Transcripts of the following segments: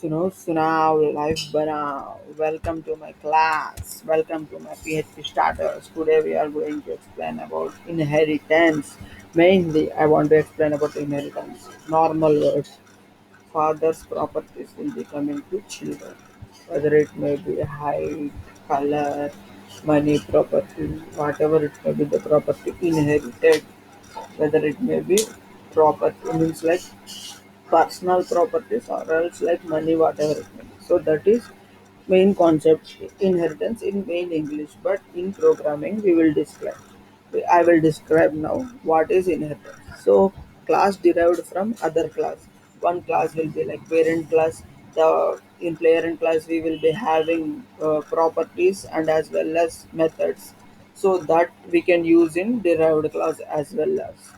So now live banana. Welcome to my class. Welcome to my PhD starters. Today we are going to explain about inheritance. Mainly, I want to explain about inheritance. Normal words. Father's properties will be coming to children, whether it may be height, color, money, property, whatever it may be, the property inherited. Whether it may be property means like personal properties or else like money, whatever it may be. So that is main concept inheritance in main English, but in programming we will describe. I will describe now what is inheritance. So class derived from other class. One class will be like parent class. The in parent class we will be having properties and as well as methods, so that we can use in derived class as well as.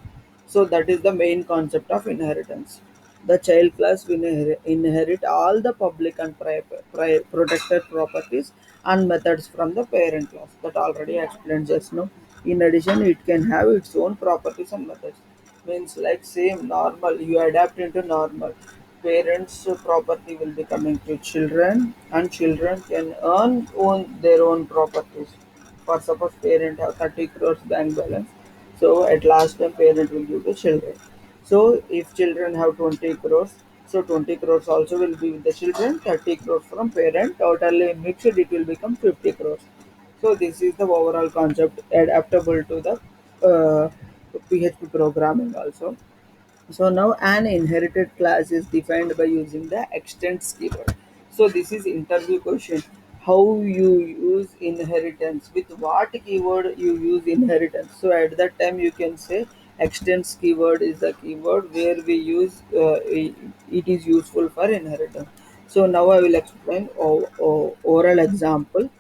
So that is the main concept of inheritance. The child class will inherit all the public and protected properties and methods from the parent class. That already explained just now. In addition, it can have its own properties and methods. Means like same normal, you adapt into normal. Parents' property will be coming to children, and children can own their own properties. For suppose parent have 30 crores bank balance, so at last time parent will give to children. So if children have 20 crores, so 20 crores also will be with the children, 30 crores from parent, totally mixed it will become 50 crores. So this is the overall concept adaptable to the PHP programming also. So now an inherited class is defined by using the extends keyword. So this is interview question. How you use inheritance? With what keyword you use inheritance? So at that time you can say extends keyword is the keyword where we use it is useful for inheritance. So now I will explain oral example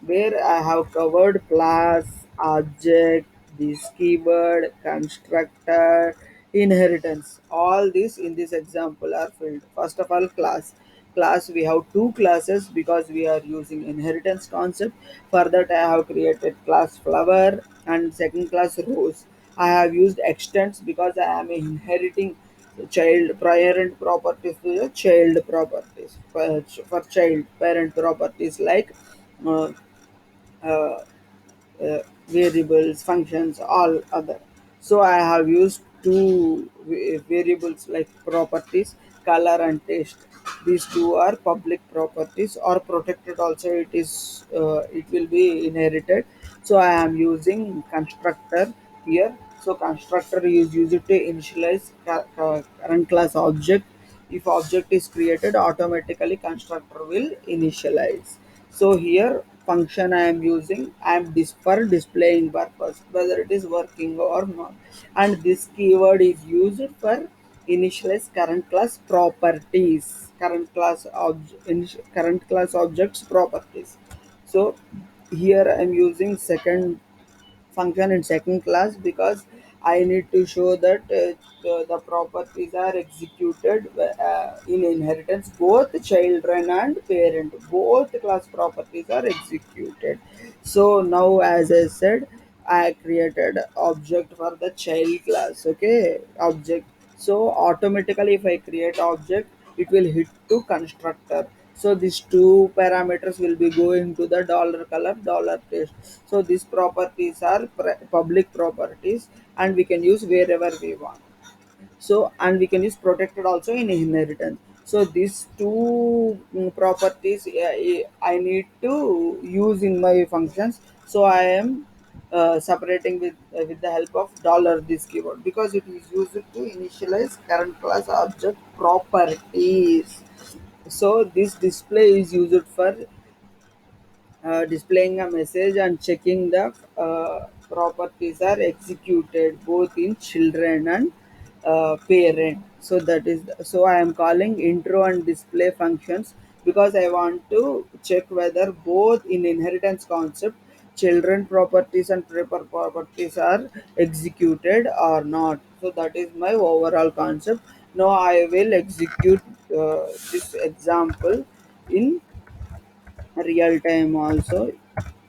where I have covered class, object, this keyword, constructor, inheritance. All these in this example are filled. First of all, class. Class we have two classes because we are using inheritance concept. For that I have created class flower and second class rose. I have used extents because I am inheriting child parent properties to the child properties for child parent properties like uh, uh, variables, functions, all other. So I have used two variables like properties, color and taste. These two are public properties or protected. Also, it will be inherited. So I am using constructor here. So constructor is used to initialize current class object. If object is created, automatically constructor will initialize. So here function I am using, I am for displaying purpose, whether it is working or not. And this keyword is used for initialize current class properties, current class objects properties. So here I am using second function in second class because I need to show that the properties are executed in inheritance. Both children and parent, both class properties are executed. So now, as I said, I created object for the child class. Okay, object. So automatically, if I create object, it will hit to constructor. So these two parameters will be going to the dollar color, dollar text. So these properties are public properties and we can use wherever we want. So and we can use protected also in inheritance. So these two properties I need to use in my functions. So I am separating with the help of dollar this keyword because it is used to initialize current class object properties. So this display is used for displaying a message and checking the properties are executed both in children and parent. So that is so I am calling intro and display functions because I want to check whether both in inheritance concept children properties and paper properties are executed or not. So that is my overall concept. Now I will execute this example in real time also.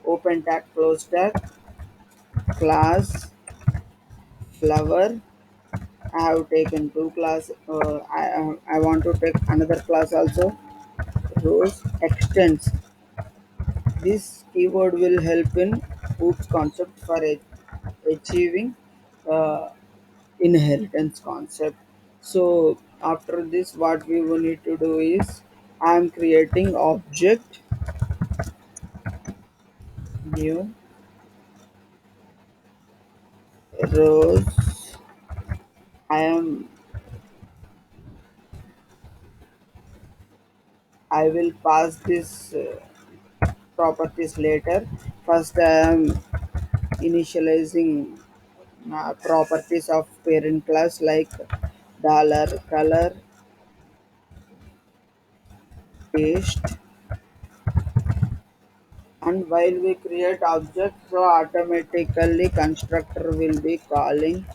Open tag, close tag, class flower. I have taken two class. I want to take another class also. rows extends. This keyword will help in OOPS concept for achieving uh, inheritance concept. So after this, what we will need to do is I am creating object new rows. I am I will pass this properties later. First, I am initializing properties of parent class like dollar color paste, and while we create object, so automatically constructor will be calling.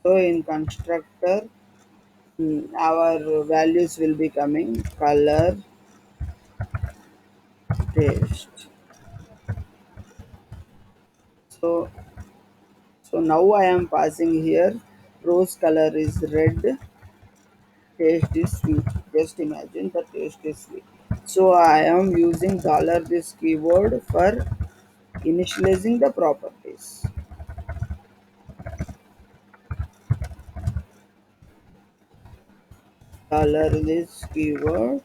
So in constructor, our values will be coming color paste. So so now I am passing here rose color is red, taste is sweet. Just imagine the taste is sweet. So I am using dollar this keyword for initializing the properties. Dollar this keyword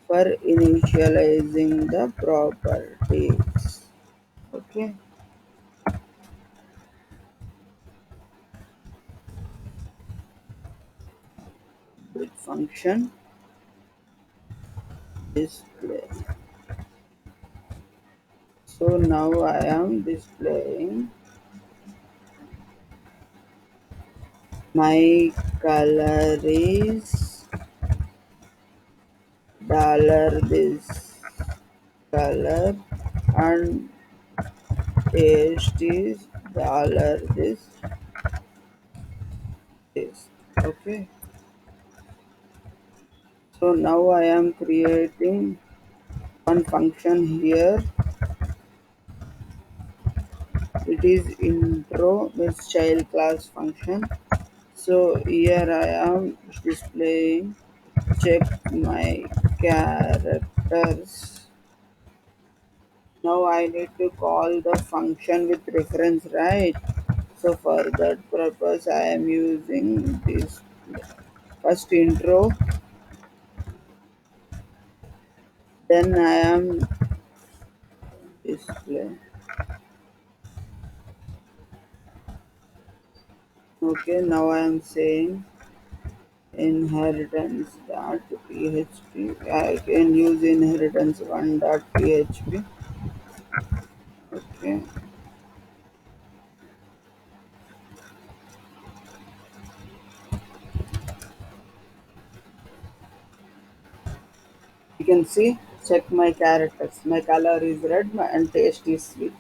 for initializing the properties. Okay, with function display. So now I am displaying my color is dollar this color and taste is dollar this. Okay, so now I am creating one function here. It is intro means child class function. So here I am displaying check my characters. Now I need to call the function with reference, right? So for that purpose I am using this first intro, then I am display. Okay, now I am saying inheritance dot php. I can use inheritance one dot php. Okay, you can see check my characters. My color is red and taste is sweet.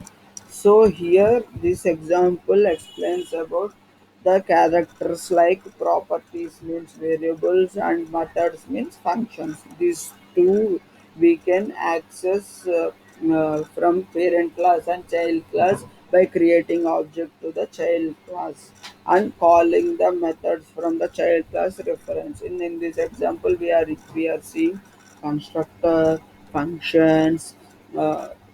So here this example explains about the characters like properties means variables and methods means functions. These two we can access from parent class and child class by creating object to the child class and calling the methods from the child class reference. In this example we are seeing constructor, functions,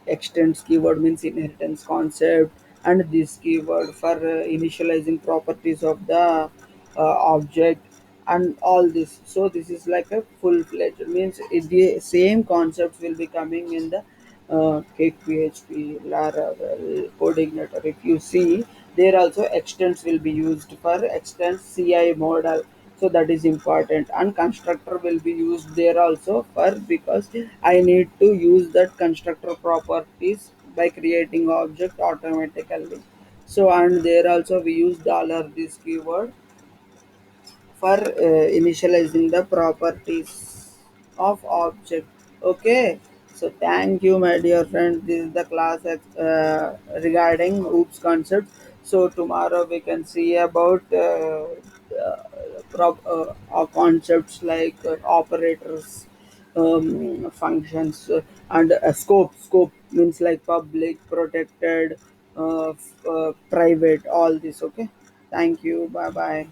extends keyword means inheritance concept, and this keyword for initializing properties of the object and all this. So this is like a full-fledged means the same concepts will be coming in the Cake PHP, Laravel, Codeigniter. If you see, there also extents will be used for extends CI model. So that is important, and constructor will be used there also for because I need to use that constructor properties by creating object automatically. So and there also we use dollar this keyword for initializing the properties of object. Okay, so thank you my dear friend, this is the class regarding oops concept. So tomorrow we can see about concepts like operators, functions, and scope means like public, protected, private, all this. Okay, thank you, bye bye.